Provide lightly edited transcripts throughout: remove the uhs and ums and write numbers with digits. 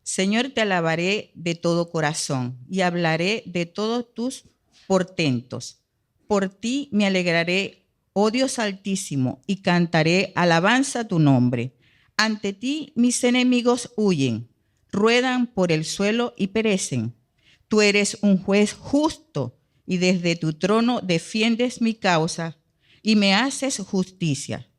Señor, te alabaré de todo corazón y hablaré de todos tus portentos. Por ti me alegraré, oh Dios altísimo, y cantaré alabanza a tu nombre. Ante ti mis enemigos huyen, ruedan por el suelo y perecen. Tú eres un juez justo y desde tu trono defiendes mi causa y me haces justicia.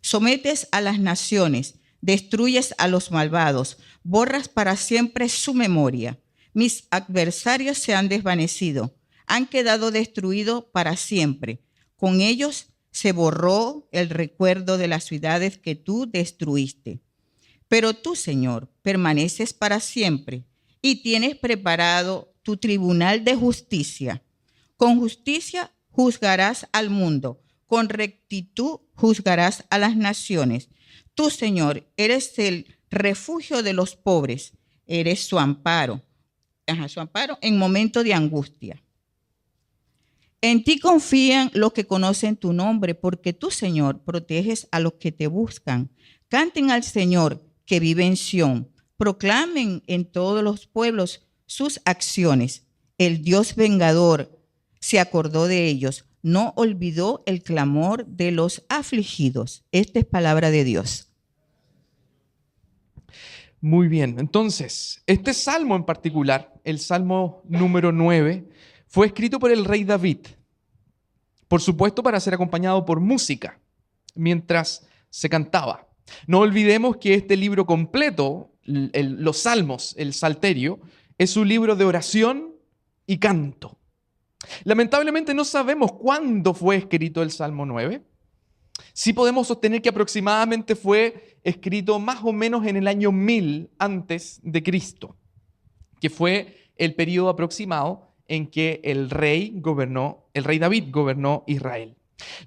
Sometes a las naciones, destruyes a los malvados, borras para siempre su memoria. Mis adversarios se han desvanecido, han quedado destruidos para siempre. Con ellos se borró el recuerdo de las ciudades que tú destruiste. Pero tú, Señor, permaneces para siempre y tienes preparado tu tribunal de justicia. Con justicia juzgarás al mundo, con rectitud juzgarás a las naciones. Tú, Señor, eres el refugio de los pobres, eres su amparo en momento de angustia. En ti confían los que conocen tu nombre, porque tú, Señor, proteges a los que te buscan. Canten al Señor que vive en Sión, proclamen en todos los pueblos sus acciones. El Dios vengador se acordó de ellos, no olvidó el clamor de los afligidos. Esta es palabra de Dios. Muy bien, entonces, este salmo en particular, el salmo número 9, fue escrito por el rey David, por supuesto para ser acompañado por música, mientras se cantaba. No olvidemos que este libro completo, los salmos, el Salterio, es un libro de oración y canto. Lamentablemente no sabemos cuándo fue escrito el Salmo 9. Sí podemos sostener que aproximadamente fue escrito más o menos en el año 1000 antes de Cristo, que fue el periodo aproximado en que el rey David gobernó Israel.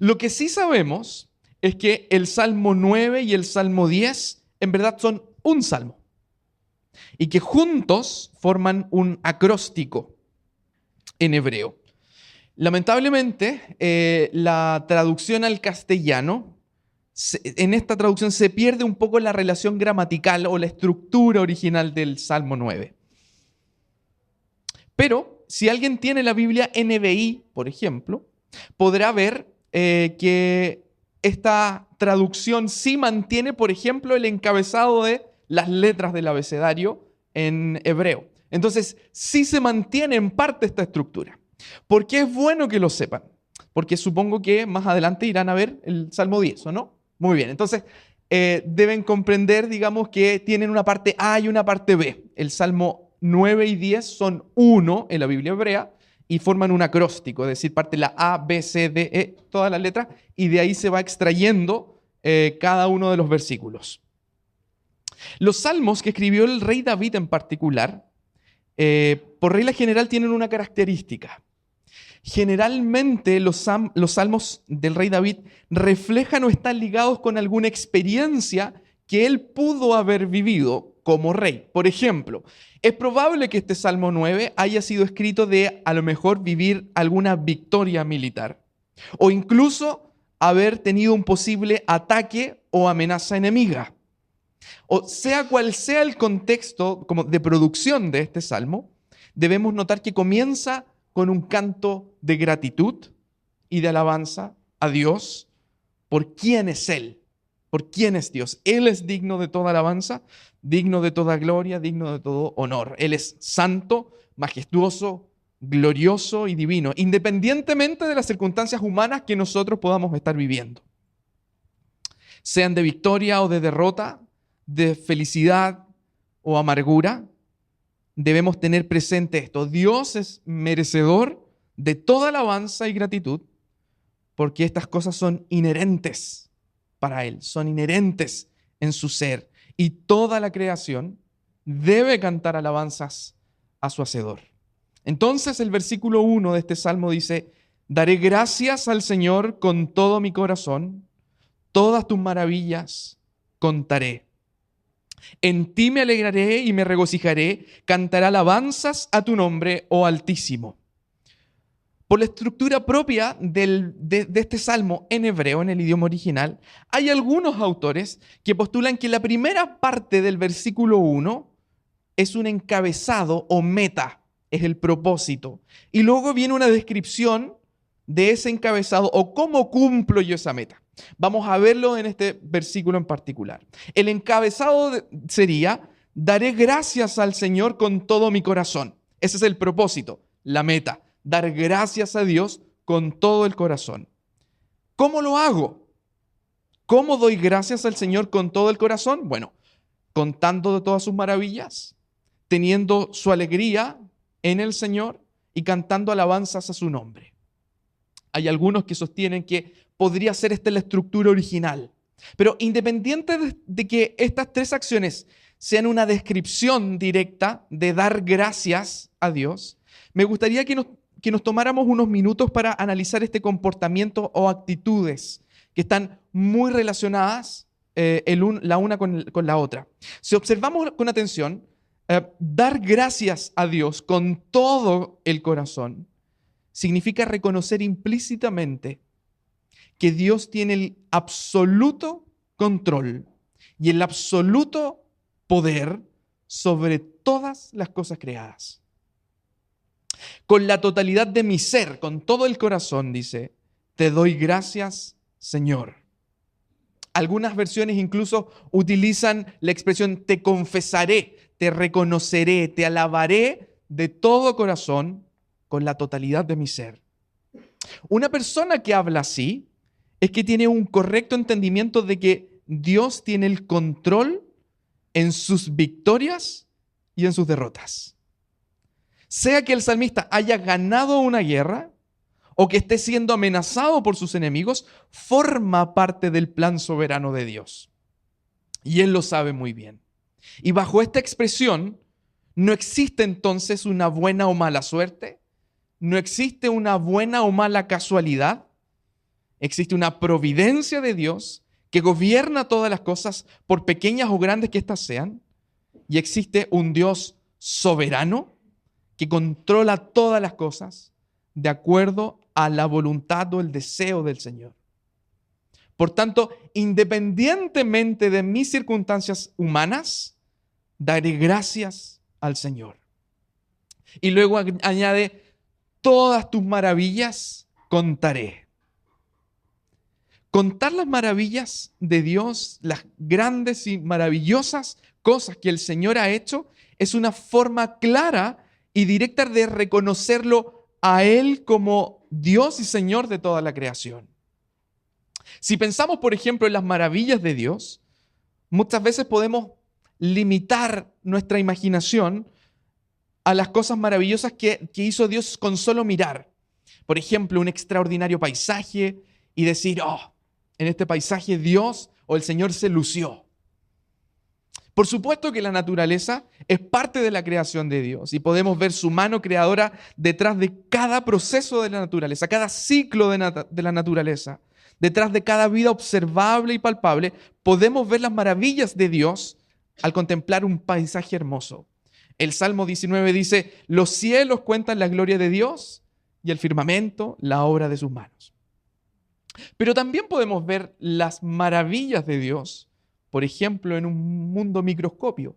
Lo que sí sabemos es que el Salmo 9 y el Salmo 10 en verdad son un salmo y que juntos forman un acróstico en hebreo. Lamentablemente, la traducción al castellano, en esta traducción se pierde un poco la relación gramatical o la estructura original del Salmo 9. Pero si alguien tiene la Biblia NBI, por ejemplo, podrá ver que esta traducción sí mantiene, por ejemplo, el encabezado de las letras del abecedario en hebreo. Entonces, sí se mantiene en parte esta estructura. ¿Por qué es bueno que lo sepan? Porque supongo que más adelante irán a ver el Salmo 10, ¿o no? Muy bien, entonces deben comprender, digamos, que tienen una parte A y una parte B. El Salmo 9 y 10 son uno en la Biblia hebrea y forman un acróstico, es decir, parte la A, B, C, D, E, todas las letras, y de ahí se va extrayendo cada uno de los versículos. Los salmos que escribió el rey David en particular, por regla general tienen una característica. Generalmente los salmos del rey David reflejan o están ligados con alguna experiencia que él pudo haber vivido como rey. Por ejemplo, es probable que este Salmo 9 haya sido escrito de a lo mejor vivir alguna victoria militar o incluso haber tenido un posible ataque o amenaza enemiga. O sea cual sea el contexto como de producción de este salmo, debemos notar que comienza con un canto de gratitud y de alabanza a Dios por quién es Él, por quién es Dios. Él es digno de toda alabanza, digno de toda gloria, digno de todo honor. Él es santo, majestuoso, glorioso y divino, independientemente de las circunstancias humanas que nosotros podamos estar viviendo. Sean de victoria o de derrota, de felicidad o amargura, debemos tener presente esto. Dios es merecedor de toda alabanza y gratitud porque estas cosas son inherentes para Él, son inherentes en su ser. Y toda la creación debe cantar alabanzas a su Hacedor. Entonces el versículo 1 de este salmo dice: daré gracias al Señor con todo mi corazón, todas tus maravillas contaré. En ti me alegraré y me regocijaré, cantaré alabanzas a tu nombre, oh Altísimo. Por la estructura propia de este salmo en hebreo, en el idioma original, hay algunos autores que postulan que la primera parte del versículo 1 es un encabezado o meta, es el propósito. Y luego viene una descripción de ese encabezado o cómo cumplo yo esa meta. Vamos a verlo en este versículo en particular. El encabezado sería: daré gracias al Señor con todo mi corazón. Ese es el propósito, la meta. Dar gracias a Dios con todo el corazón. ¿Cómo lo hago? ¿Cómo doy gracias al Señor con todo el corazón? Bueno, contando de todas sus maravillas, teniendo su alegría en el Señor y cantando alabanzas a su nombre. Hay algunos que sostienen que podría ser esta la estructura original. Pero independiente de que estas tres acciones sean una descripción directa de dar gracias a Dios, me gustaría que nos tomáramos unos minutos para analizar este comportamiento o actitudes que están muy relacionadas la una con la otra. Si observamos con atención, dar gracias a Dios con todo el corazón significa reconocer implícitamente que Dios tiene el absoluto control y el absoluto poder sobre todas las cosas creadas. Con la totalidad de mi ser, con todo el corazón, dice, te doy gracias, Señor. Algunas versiones incluso utilizan la expresión te confesaré, te reconoceré, te alabaré de todo corazón con la totalidad de mi ser. Una persona que habla así es que tiene un correcto entendimiento de que Dios tiene el control en sus victorias y en sus derrotas. Sea que el salmista haya ganado una guerra o que esté siendo amenazado por sus enemigos, forma parte del plan soberano de Dios. Y él lo sabe muy bien. Y bajo esta expresión, no existe entonces una buena o mala suerte, no existe una buena o mala casualidad, existe una providencia de Dios que gobierna todas las cosas, por pequeñas o grandes que éstas sean, y existe un Dios soberano que controla todas las cosas de acuerdo a la voluntad o el deseo del Señor. Por tanto, independientemente de mis circunstancias humanas, daré gracias al Señor. Y luego añade, todas tus maravillas contaré. Contar las maravillas de Dios, las grandes y maravillosas cosas que el Señor ha hecho, es una forma clara y directa de reconocerlo a Él como Dios y Señor de toda la creación. Si pensamos, por ejemplo, en las maravillas de Dios, muchas veces podemos limitar nuestra imaginación a las cosas maravillosas que hizo Dios con solo mirar. Por ejemplo, un extraordinario paisaje y decir, en este paisaje Dios o el Señor se lució. Por supuesto que la naturaleza es parte de la creación de Dios y podemos ver su mano creadora detrás de cada proceso de la naturaleza, cada ciclo de la naturaleza. Detrás de cada vida observable y palpable, podemos ver las maravillas de Dios al contemplar un paisaje hermoso. El Salmo 19 dice, los cielos cuentan la gloria de Dios y el firmamento la obra de sus manos. Pero también podemos ver las maravillas de Dios, por ejemplo, en un mundo microscópico.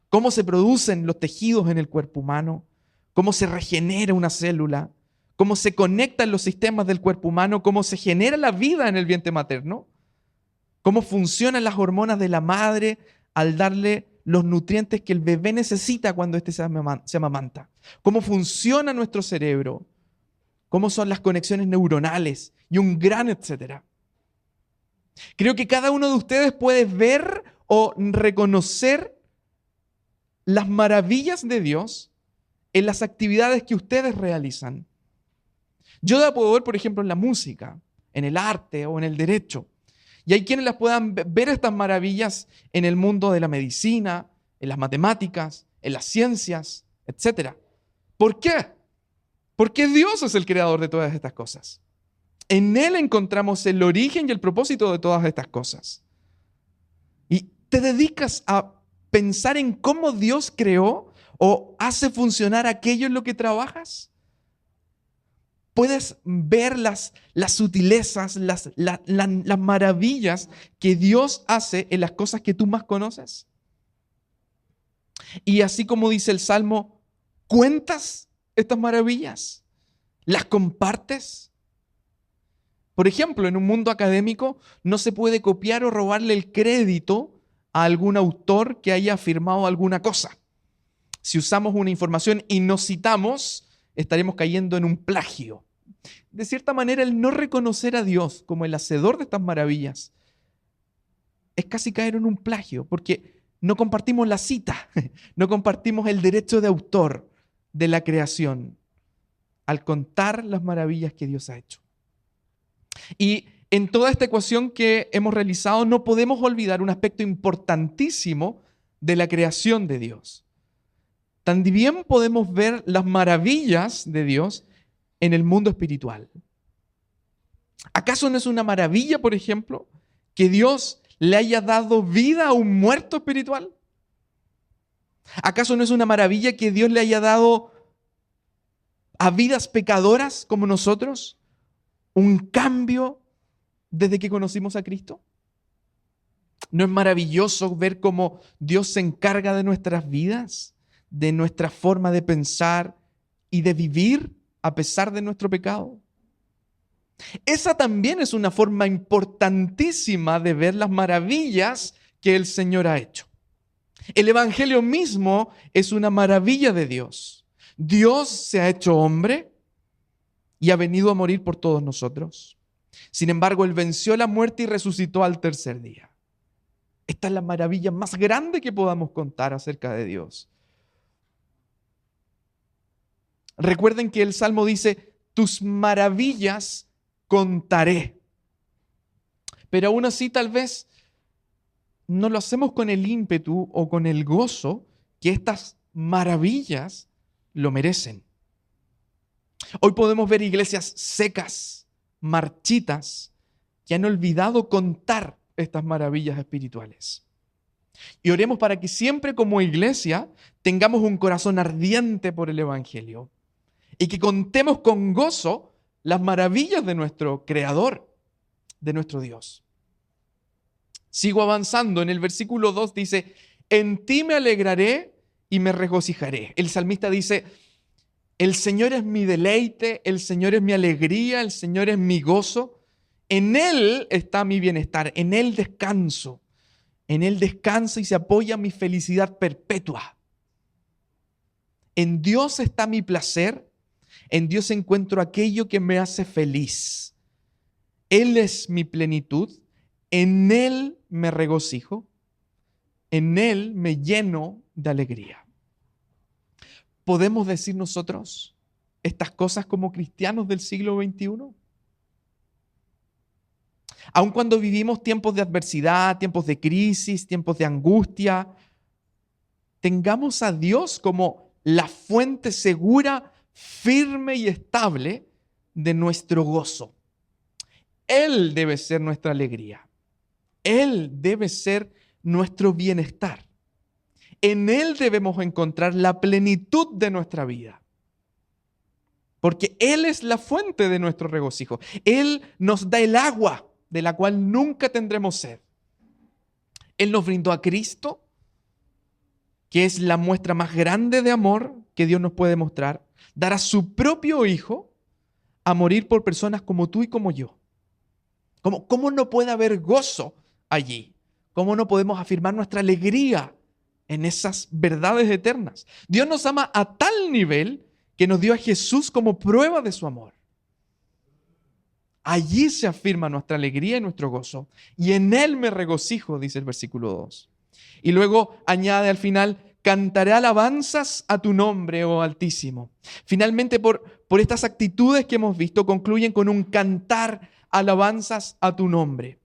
Cómo se producen los tejidos en el cuerpo humano, cómo se regenera una célula, cómo se conectan los sistemas del cuerpo humano, cómo se genera la vida en el vientre materno, cómo funcionan las hormonas de la madre al darle los nutrientes que el bebé necesita cuando éste se amamanta, cómo funciona nuestro cerebro, cómo son las conexiones neuronales y un gran etcétera. Creo que cada uno de ustedes puede ver o reconocer las maravillas de Dios en las actividades que ustedes realizan. Yo la puedo ver, por ejemplo, en la música, en el arte o en el derecho. Y hay quienes las puedan ver estas maravillas en el mundo de la medicina, en las matemáticas, en las ciencias, etc. ¿Por qué? Porque Dios es el creador de todas estas cosas. En Él encontramos el origen y el propósito de todas estas cosas. Y te dedicas a pensar en cómo Dios creó o hace funcionar aquello en lo que trabajas. Puedes ver las sutilezas, las maravillas que Dios hace en las cosas que tú más conoces. Y así como dice el Salmo, ¿cuentas estas maravillas? ¿Las compartes? Por ejemplo, en un mundo académico no se puede copiar o robarle el crédito a algún autor que haya afirmado alguna cosa. Si usamos una información y no citamos, estaremos cayendo en un plagio. De cierta manera, el no reconocer a Dios como el hacedor de estas maravillas es casi caer en un plagio, porque no compartimos la cita, no compartimos el derecho de autor de la creación al contar las maravillas que Dios ha hecho. Y en toda esta ecuación que hemos realizado no podemos olvidar un aspecto importantísimo de la creación de Dios. También podemos ver las maravillas de Dios en el mundo espiritual. ¿Acaso no es una maravilla, por ejemplo, que Dios le haya dado vida a un muerto espiritual? ¿Acaso no es una maravilla que Dios le haya dado a vidas pecadoras como nosotros un cambio desde que conocimos a Cristo? ¿No es maravilloso ver cómo Dios se encarga de nuestras vidas, de nuestra forma de pensar y de vivir a pesar de nuestro pecado? Esa también es una forma importantísima de ver las maravillas que el Señor ha hecho. El Evangelio mismo es una maravilla de Dios. Dios se ha hecho hombre y ha venido a morir por todos nosotros. Sin embargo, Él venció la muerte y resucitó al tercer día. Esta es la maravilla más grande que podamos contar acerca de Dios. Recuerden que el Salmo dice, tus maravillas contaré. Pero aún así tal vez no lo hacemos con el ímpetu o con el gozo que estas maravillas lo merecen. Hoy podemos ver iglesias secas, marchitas, que han olvidado contar estas maravillas espirituales. Y oremos para que siempre como iglesia tengamos un corazón ardiente por el Evangelio y que contemos con gozo las maravillas de nuestro Creador, de nuestro Dios. Sigo avanzando. En el versículo 2 dice, en ti me alegraré y me regocijaré. El salmista dice, el Señor es mi deleite, el Señor es mi alegría, el Señor es mi gozo. En Él está mi bienestar, en Él descanso. En Él descansa y se apoya mi felicidad perpetua. En Dios está mi placer, en Dios encuentro aquello que me hace feliz. Él es mi plenitud, en Él me regocijo, en Él me lleno de alegría. ¿Podemos decir nosotros estas cosas como cristianos del siglo XXI? Aun cuando vivimos tiempos de adversidad, tiempos de crisis, tiempos de angustia, tengamos a Dios como la fuente segura, firme y estable de nuestro gozo. Él debe ser nuestra alegría. Él debe ser nuestro bienestar. En Él debemos encontrar la plenitud de nuestra vida. Porque Él es la fuente de nuestro regocijo. Él nos da el agua de la cual nunca tendremos sed. Él nos brindó a Cristo, que es la muestra más grande de amor que Dios nos puede mostrar, dar a su propio Hijo a morir por personas como tú y como yo. ¿Cómo no puede haber gozo allí? ¿Cómo no podemos afirmar nuestra alegría en esas verdades eternas? Dios nos ama a tal nivel que nos dio a Jesús como prueba de su amor. Allí se afirma nuestra alegría y nuestro gozo. Y en Él me regocijo, dice el versículo 2. Y luego añade al final, cantaré alabanzas a tu nombre, oh Altísimo. Finalmente, por estas actitudes que hemos visto, concluyen con un cantar alabanzas a tu nombre.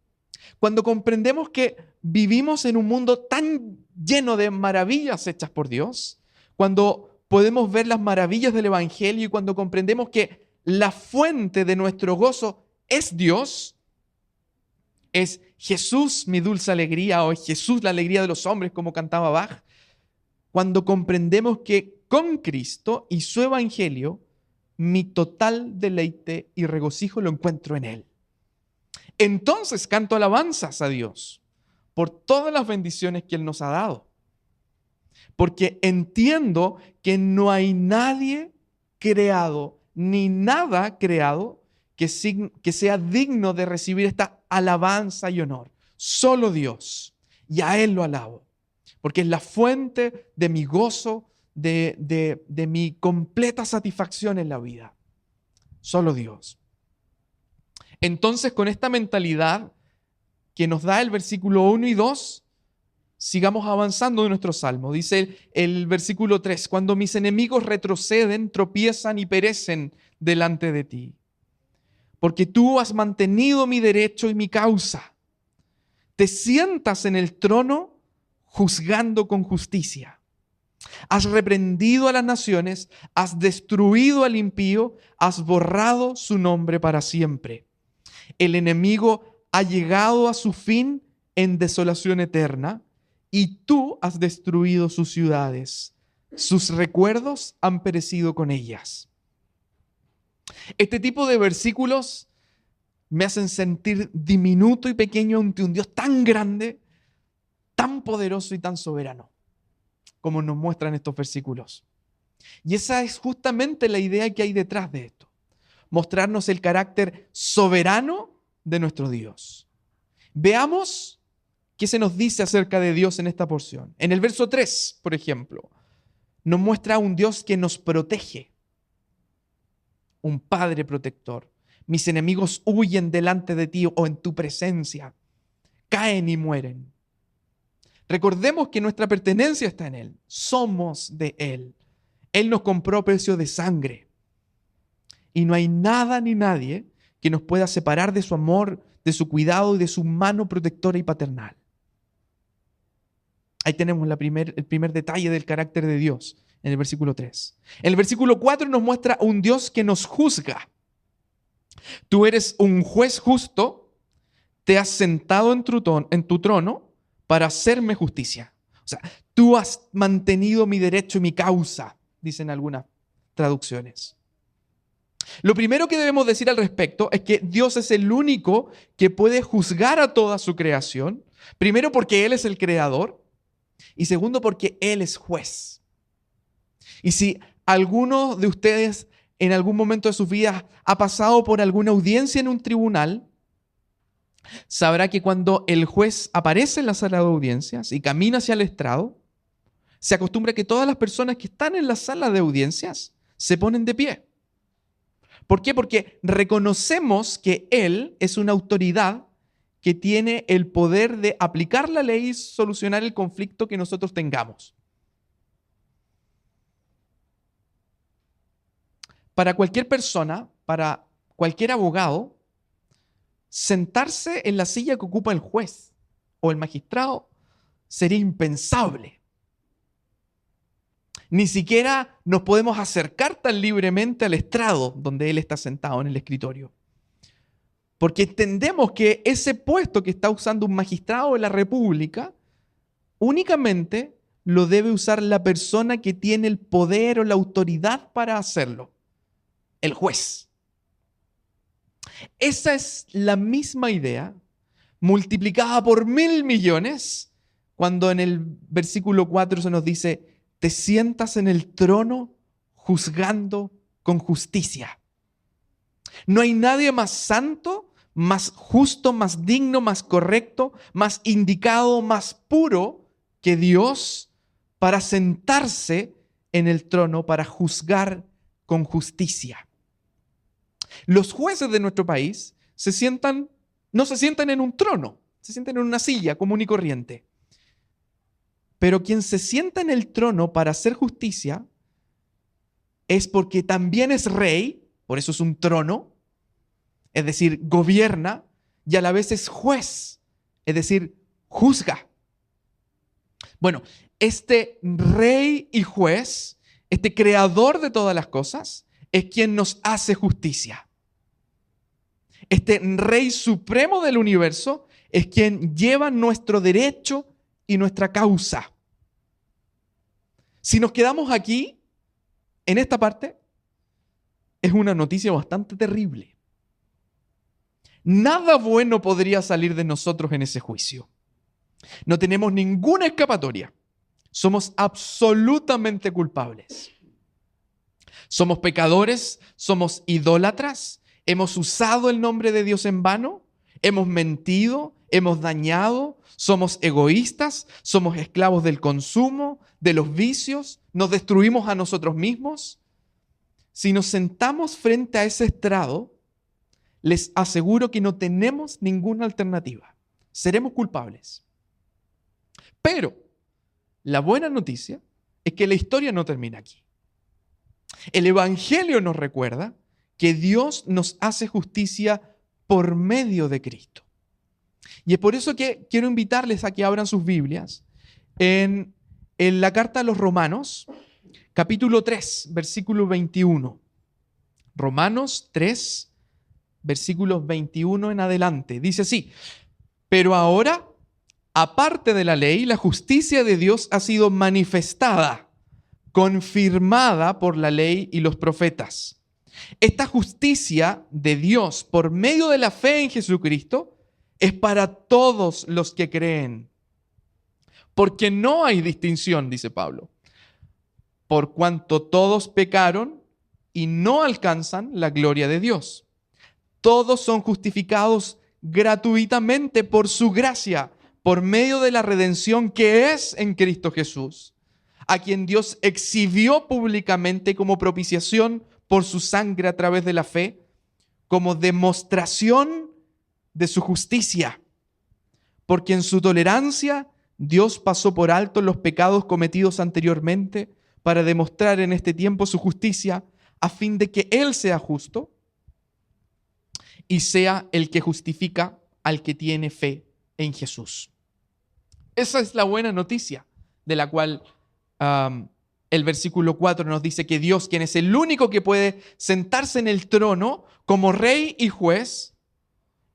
Cuando comprendemos que vivimos en un mundo tan lleno de maravillas hechas por Dios, cuando podemos ver las maravillas del Evangelio y cuando comprendemos que la fuente de nuestro gozo es Dios, es Jesús mi dulce alegría o es Jesús la alegría de los hombres, como cantaba Bach, cuando comprendemos que con Cristo y su Evangelio, mi total deleite y regocijo lo encuentro en Él. Entonces canto alabanzas a Dios por todas las bendiciones que Él nos ha dado. porque entiendo que no hay nadie creado, ni nada creado, que sea digno de recibir esta alabanza y honor. Solo Dios. Y a Él lo alabo, porque es la fuente de mi gozo, de mi completa satisfacción en la vida. Solo Dios. Entonces, con esta mentalidad que nos da el versículo 1 y 2, sigamos avanzando en nuestro salmo. Dice el versículo 3, cuando mis enemigos retroceden, tropiezan y perecen delante de ti. Porque tú has mantenido mi derecho y mi causa. Te sientas en el trono juzgando con justicia. Has reprendido a las naciones, has destruido al impío, has borrado su nombre para siempre. El enemigo ha llegado a su fin en desolación eterna, y tú has destruido sus ciudades. Sus recuerdos han perecido con ellas. Este tipo de versículos me hacen sentir diminuto y pequeño ante un Dios tan grande, tan poderoso y tan soberano, como nos muestran estos versículos. Y esa es justamente la idea que hay detrás de esto. Mostrarnos el carácter soberano de nuestro Dios. Veamos qué se nos dice acerca de Dios en esta porción. En el verso 3, por ejemplo, nos muestra a un Dios que nos protege. Un Padre protector. Mis enemigos huyen delante de ti o en tu presencia. Caen y mueren. Recordemos que nuestra pertenencia está en Él. Somos de Él. Él nos compró a precio de sangre. Y no hay nada ni nadie que nos pueda separar de su amor, de su cuidado y de su mano protectora y paternal. Ahí tenemos el primer detalle del carácter de Dios en el versículo 3. En el versículo 4 nos muestra un Dios que nos juzga. Tú eres un juez justo, te has sentado en tu trono para hacerme justicia. O sea, tú has mantenido mi derecho y mi causa, dicen algunas traducciones. Lo primero que debemos decir al respecto es que Dios es el único que puede juzgar a toda su creación. Primero porque Él es el creador y segundo porque Él es juez. Y si alguno de ustedes en algún momento de sus vidas ha pasado por alguna audiencia en un tribunal, sabrá que cuando el juez aparece en la sala de audiencias y camina hacia el estrado, se acostumbra que todas las personas que están en la sala de audiencias se ponen de pie. ¿Por qué? Porque reconocemos que Él es una autoridad que tiene el poder de aplicar la ley y solucionar el conflicto que nosotros tengamos. Para cualquier persona, para cualquier abogado, sentarse en la silla que ocupa el juez o el magistrado sería impensable. Ni siquiera nos podemos acercar tan libremente al estrado donde él está sentado en el escritorio. Porque entendemos que ese puesto que está usando un magistrado de la República únicamente lo debe usar la persona que tiene el poder o la autoridad para hacerlo, el juez. Esa es la misma idea multiplicada por 1.000 millones cuando en el versículo 4 se nos dice: te sientas en el trono juzgando con justicia. No hay nadie más santo, más justo, más digno, más correcto, más indicado, más puro que Dios para sentarse en el trono para juzgar con justicia. Los jueces de nuestro país no se sientan en un trono, se sientan en una silla común y corriente. Pero quien se sienta en el trono para hacer justicia es porque también es rey, por eso es un trono, es decir, gobierna, y a la vez es juez, es decir, juzga. Bueno, este rey y juez, este creador de todas las cosas, es quien nos hace justicia. Este rey supremo del universo es quien lleva nuestro derecho y nuestra causa. Si nos quedamos aquí, en esta parte, es una noticia bastante terrible. Nada bueno podría salir de nosotros en ese juicio. No tenemos ninguna escapatoria. Somos absolutamente culpables. Somos pecadores, somos idólatras, hemos usado el nombre de Dios en vano, hemos mentido, hemos dañado, somos egoístas, somos esclavos del consumo, de los vicios, nos destruimos a nosotros mismos. Si nos sentamos frente a ese estrado, les aseguro que no tenemos ninguna alternativa. Seremos culpables. Pero la buena noticia es que la historia no termina aquí. El Evangelio nos recuerda que Dios nos hace justicia por medio de Cristo. Y es por eso que quiero invitarles a que abran sus Biblias en la carta a los Romanos, capítulo 3, versículo 21. Romanos 3, versículos 21 en adelante. Dice así: pero ahora, aparte de la ley, la justicia de Dios ha sido manifestada, confirmada por la ley y los profetas. Esta justicia de Dios por medio de la fe en Jesucristo es para todos los que creen. Porque no hay distinción, dice Pablo, por cuanto todos pecaron y no alcanzan la gloria de Dios. Todos son justificados gratuitamente por su gracia, por medio de la redención que es en Cristo Jesús, a quien Dios exhibió públicamente como propiciación por su sangre a través de la fe, como demostración de su justicia, porque en su tolerancia Dios pasó por alto los pecados cometidos anteriormente para demostrar en este tiempo su justicia, a fin de que Él sea justo y sea el que justifica al que tiene fe en Jesús. Esa es la buena noticia de la cual el versículo 4 nos dice que Dios, quien es el único que puede sentarse en el trono como rey y juez,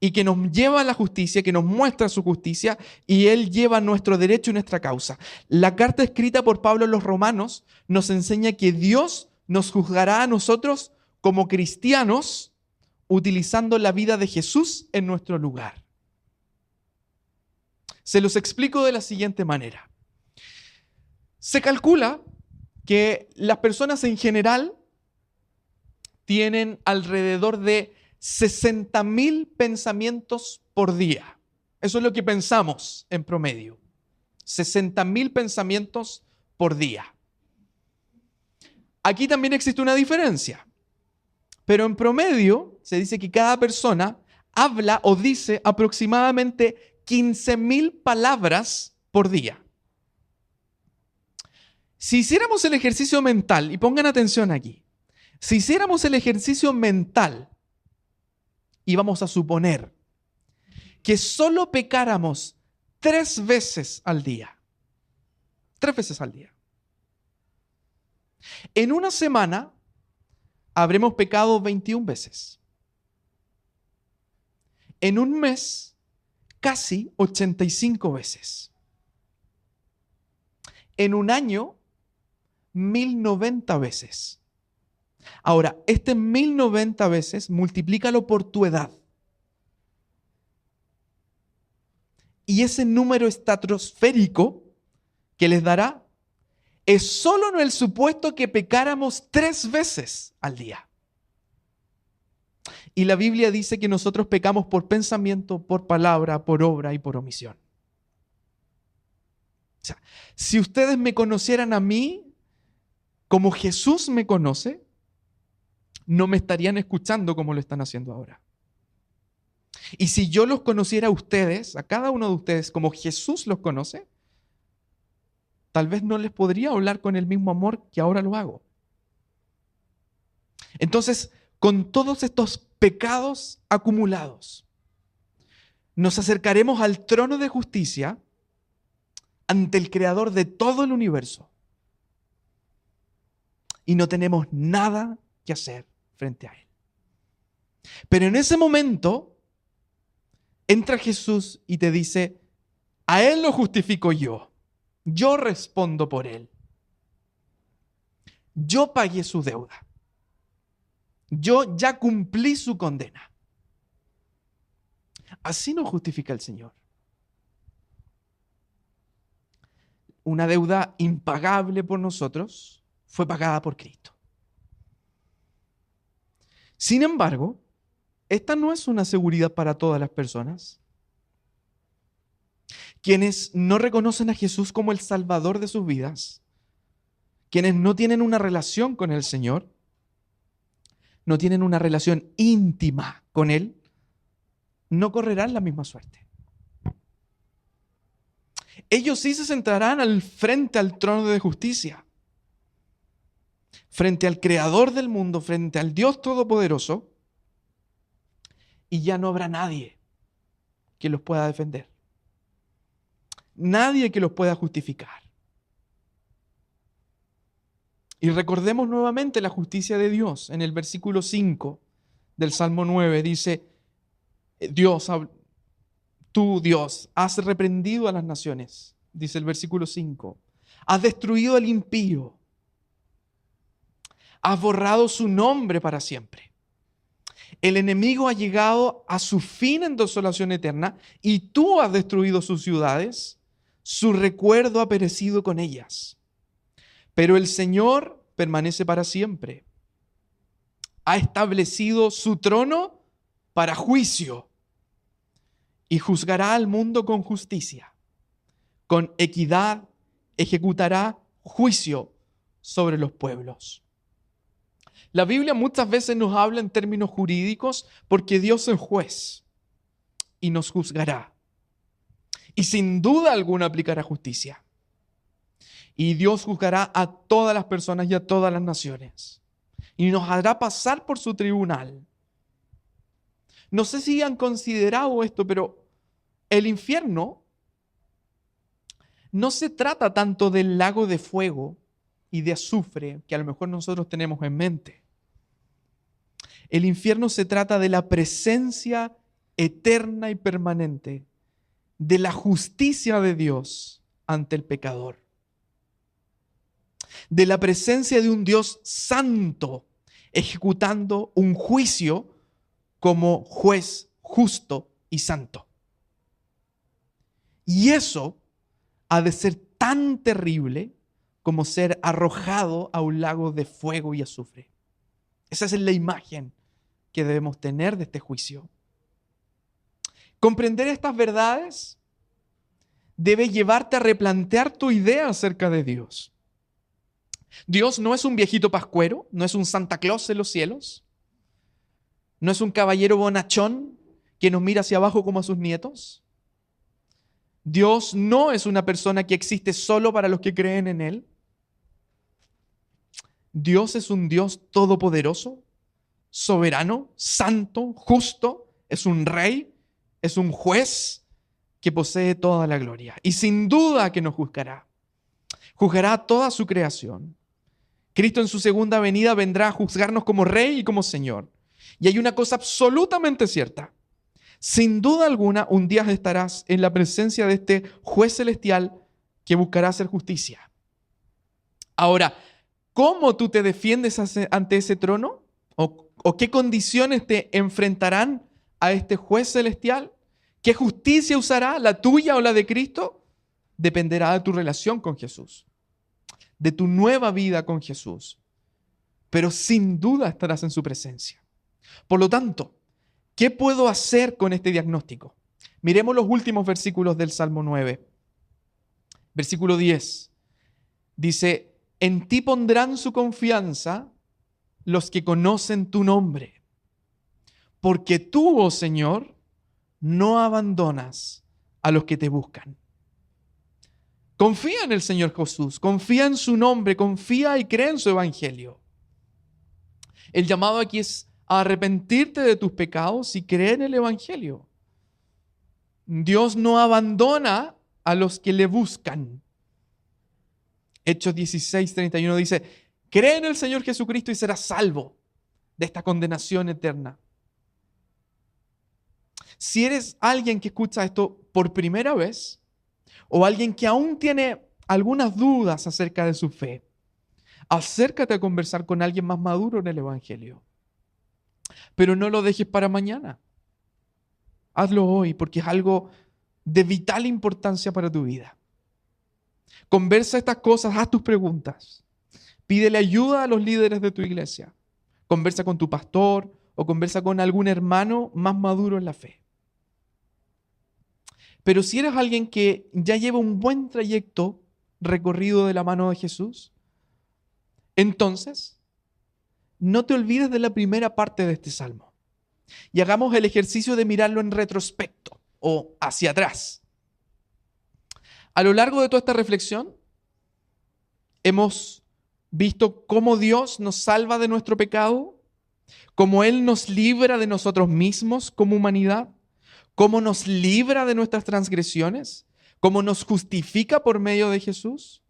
y que nos lleva a la justicia, que nos muestra su justicia, y Él lleva nuestro derecho y nuestra causa. La carta escrita por Pablo a los Romanos nos enseña que Dios nos juzgará a nosotros como cristianos utilizando la vida de Jesús en nuestro lugar. Se los explico de la siguiente manera. Se calcula que las personas en general tienen alrededor de 60.000 pensamientos por día. Eso es lo que pensamos en promedio. 60.000 pensamientos por día. Aquí también existe una diferencia, pero en promedio se dice que cada persona habla o dice aproximadamente 15.000 palabras por día. Si hiciéramos el ejercicio mental, y pongan atención aquí, si hiciéramos el ejercicio mental y vamos a suponer que solo pecáramos 3 veces al día, 3 veces al día, en una semana habremos pecado 21 veces. En un mes, casi 85 veces. En un año, 1090 veces. Ahora, 1090 veces, multiplícalo por tu edad. Y ese número estratosférico que les dará es solo en el supuesto que pecáramos 3 veces al día. Y la Biblia dice que nosotros pecamos por pensamiento, por palabra, por obra y por omisión. O sea, si ustedes me conocieran a mí como Jesús me conoce, no me estarían escuchando como lo están haciendo ahora. Y si yo los conociera a ustedes, a cada uno de ustedes, como Jesús los conoce, tal vez no les podría hablar con el mismo amor que ahora lo hago. Entonces, con todos estos pecados acumulados, nos acercaremos al trono de justicia ante el Creador de todo el universo. Y no tenemos nada que hacer frente a Él. Pero en ese momento, entra Jesús y te dice, a Él lo justifico yo. Yo respondo por Él. Yo pagué su deuda. Yo ya cumplí su condena. Así nos justifica el Señor. una deuda impagable por nosotros, fue pagada por Cristo. Sin embargo, esta no es una seguridad para todas las personas. Quienes no reconocen a Jesús como el Salvador de sus vidas, quienes no tienen una relación con el Señor, no tienen una relación íntima con Él, no correrán la misma suerte. Ellos sí se sentarán al frente al trono de justicia, frente al Creador del mundo, frente al Dios Todopoderoso, y ya no habrá nadie que los pueda defender. Nadie que los pueda justificar. Y recordemos nuevamente la justicia de Dios. En el versículo 5 del Salmo 9 dice, tú Dios, has reprendido a las naciones, dice el versículo 5. Has destruido al impío. Has borrado su nombre para siempre. El enemigo ha llegado a su fin en desolación eterna y tú has destruido sus ciudades. Su recuerdo ha perecido con ellas. Pero el Señor permanece para siempre. Ha establecido su trono para juicio y juzgará al mundo con justicia. Con equidad ejecutará juicio sobre los pueblos. La Biblia muchas veces nos habla en términos jurídicos porque Dios es juez y nos juzgará. Y sin duda alguna aplicará justicia. Y Dios juzgará a todas las personas y a todas las naciones. Y nos hará pasar por su tribunal. No sé si han considerado esto, pero el infierno no se trata tanto del lago de fuego y de azufre que a lo mejor nosotros tenemos en mente. El infierno se trata de la presencia eterna y permanente de la justicia de Dios ante el pecador. De la presencia de un Dios santo ejecutando un juicio como juez justo y santo. Y eso ha de ser tan terrible como ser arrojado a un lago de fuego y azufre. Esa es la imagen que debemos tener de este juicio. Comprender estas verdades debe llevarte a replantear tu idea acerca de Dios. Dios no es un viejito pascuero, no es un Santa Claus en los cielos, no es un caballero bonachón que nos mira hacia abajo como a sus nietos. Dios no es una persona que existe solo para los que creen en Él. Dios es un Dios todopoderoso, soberano, santo, justo, es un rey, es un juez que posee toda la gloria. Y sin duda que nos juzgará. Juzgará toda su creación. Cristo en su segunda venida vendrá a juzgarnos como rey y como señor. Y hay una cosa absolutamente cierta. Sin duda alguna, un día estarás en la presencia de este juez celestial que buscará hacer justicia. Ahora, ¿cómo tú te defiendes ante ese trono? ¿O qué condiciones te enfrentarán a este juez celestial? ¿Qué justicia usará, la tuya o la de Cristo? Dependerá de tu relación con Jesús, de tu nueva vida con Jesús. Pero sin duda estarás en su presencia. Por lo tanto, ¿qué puedo hacer con este diagnóstico? Miremos los últimos versículos del Salmo 9. Versículo 10. Dice, en ti pondrán su confianza los que conocen tu nombre. Porque tú, oh Señor, no abandonas a los que te buscan. Confía en el Señor Jesús, confía en su nombre, confía y cree en su evangelio. El llamado aquí es a arrepentirte de tus pecados y creer en el evangelio. Dios no abandona a los que le buscan. Hechos 16:31 dice, cree en el Señor Jesucristo y serás salvo de esta condenación eterna. Si eres alguien que escucha esto por primera vez, o alguien que aún tiene algunas dudas acerca de su fe, acércate a conversar con alguien más maduro en el evangelio. Pero no lo dejes para mañana. Hazlo hoy porque es algo de vital importancia para tu vida. Conversa estas cosas, haz tus preguntas. Pídele ayuda a los líderes de tu iglesia. Conversa con tu pastor o conversa con algún hermano más maduro en la fe. Pero si eres alguien que ya lleva un buen trayecto recorrido de la mano de Jesús, entonces no te olvides de la primera parte de este salmo y hagamos el ejercicio de mirarlo en retrospecto o hacia atrás. A lo largo de toda esta reflexión, hemos visto cómo Dios nos salva de nuestro pecado, cómo Él nos libra de nosotros mismos como humanidad, cómo nos libra de nuestras transgresiones, cómo nos justifica por medio de Jesús,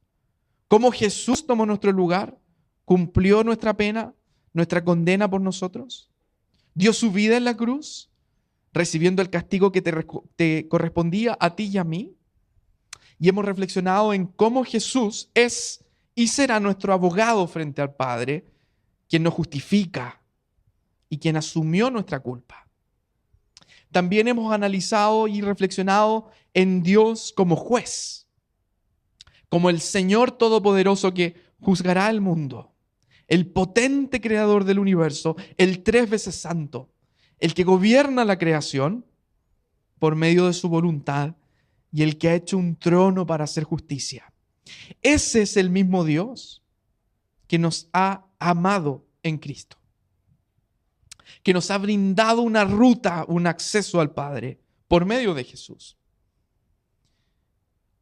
cómo Jesús tomó nuestro lugar, cumplió nuestra pena, nuestra condena por nosotros, dio su vida en la cruz, recibiendo el castigo que te correspondía a ti y a mí. Y hemos reflexionado en cómo Jesús es y será nuestro abogado frente al Padre, quien nos justifica y quien asumió nuestra culpa. También hemos analizado y reflexionado en Dios como juez, como el Señor Todopoderoso que juzgará al mundo, el potente creador del universo, el 3 veces santo, el que gobierna la creación por medio de su voluntad y el que ha hecho un trono para hacer justicia. Ese es el mismo Dios que nos ha amado en Cristo, que nos ha brindado una ruta, un acceso al Padre por medio de Jesús.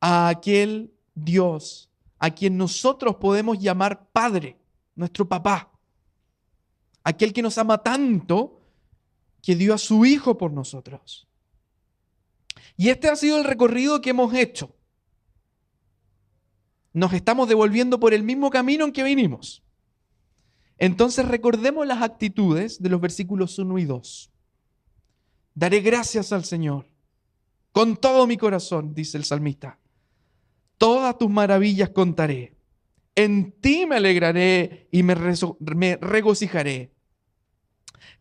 A aquel Dios a quien nosotros podemos llamar Padre, nuestro papá. Aquel que nos ama tanto que dio a su Hijo por nosotros. Y este ha sido el recorrido que hemos hecho. Nos estamos devolviendo por el mismo camino en que vinimos. Entonces recordemos las actitudes de los versículos 1 y 2. Daré gracias al Señor con todo mi corazón, dice el salmista. Todas tus maravillas contaré. En ti me alegraré y me regocijaré.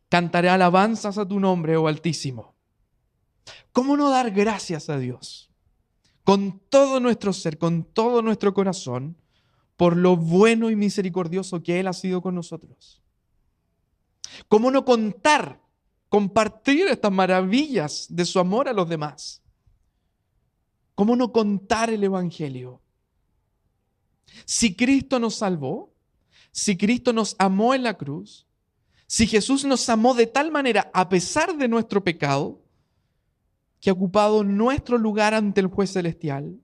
Cantaré alabanzas a tu nombre, oh Altísimo. ¿Cómo no dar gracias a Dios? Con todo nuestro ser, con todo nuestro corazón, por lo bueno y misericordioso que Él ha sido con nosotros. ¿Cómo no compartir estas maravillas de su amor a los demás? ¿Cómo no contar el Evangelio? Si Cristo nos salvó, si Cristo nos amó en la cruz, si Jesús nos amó de tal manera a pesar de nuestro pecado, que ha ocupado nuestro lugar ante el juez celestial,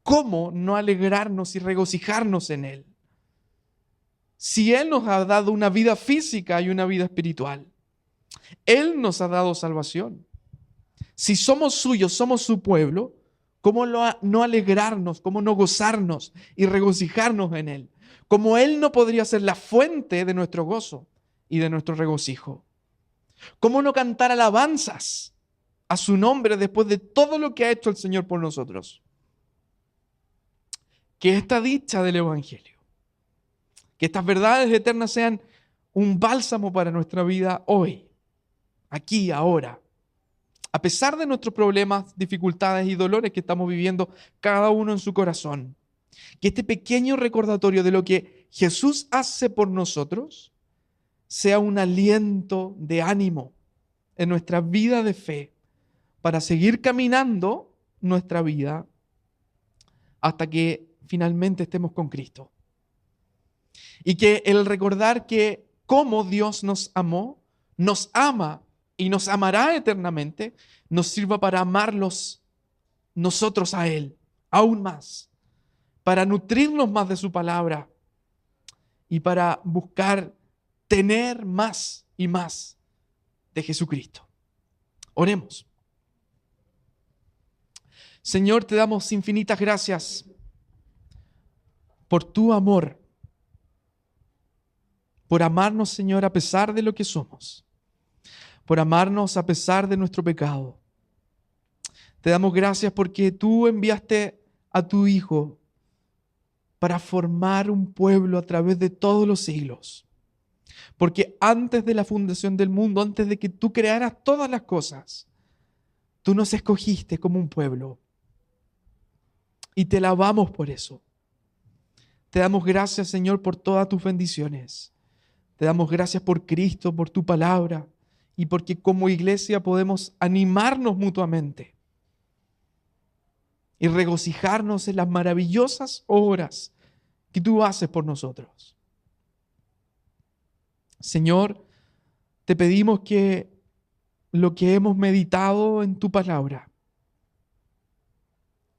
¿cómo no alegrarnos y regocijarnos en Él? Si Él nos ha dado una vida física y una vida espiritual, Él nos ha dado salvación. Si somos suyos, somos su pueblo, ¿cómo no alegrarnos, cómo no gozarnos y regocijarnos en Él? Como Él no podría ser la fuente de nuestro gozo y de nuestro regocijo. ¿Cómo no cantar alabanzas a su nombre después de todo lo que ha hecho el Señor por nosotros? Que esta dicha del Evangelio, que estas verdades eternas sean un bálsamo para nuestra vida hoy, aquí, ahora. A pesar de nuestros problemas, dificultades y dolores que estamos viviendo cada uno en su corazón, que este pequeño recordatorio de lo que Jesús hace por nosotros sea un aliento de ánimo en nuestra vida de fe para seguir caminando nuestra vida hasta que finalmente estemos con Cristo. Y que el recordar que cómo Dios nos amó, nos ama y nos amará eternamente, nos sirva para amarlos nosotros a Él, aún más, para nutrirnos más de su palabra y para buscar tener más y más de Jesucristo. Oremos. Señor, te damos infinitas gracias por tu amor, por amarnos, Señor, a pesar de lo que somos, por amarnos a pesar de nuestro pecado. Te damos gracias porque tú enviaste a tu Hijo para formar un pueblo a través de todos los siglos. Porque antes de la fundación del mundo, antes de que tú crearas todas las cosas, tú nos escogiste como un pueblo. Y te alabamos por eso. Te damos gracias, Señor, por todas tus bendiciones. Te damos gracias por Cristo, por tu palabra, y porque como iglesia podemos animarnos mutuamente y regocijarnos en las maravillosas obras que tú haces por nosotros. Señor, te pedimos que lo que hemos meditado en tu palabra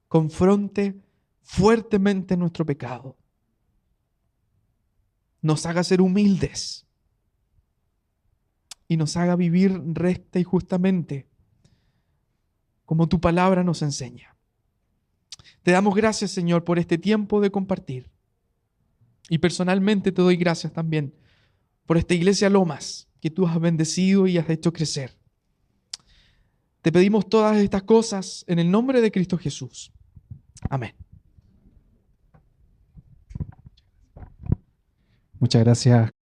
confronte fuertemente nuestro pecado. Nos haga ser humildes y nos haga vivir recta y justamente como tu palabra nos enseña. Te damos gracias, Señor, por este tiempo de compartir. Y personalmente te doy gracias también por esta iglesia Lomas que tú has bendecido y has hecho crecer. Te pedimos todas estas cosas en el nombre de Cristo Jesús. Amén. Muchas gracias.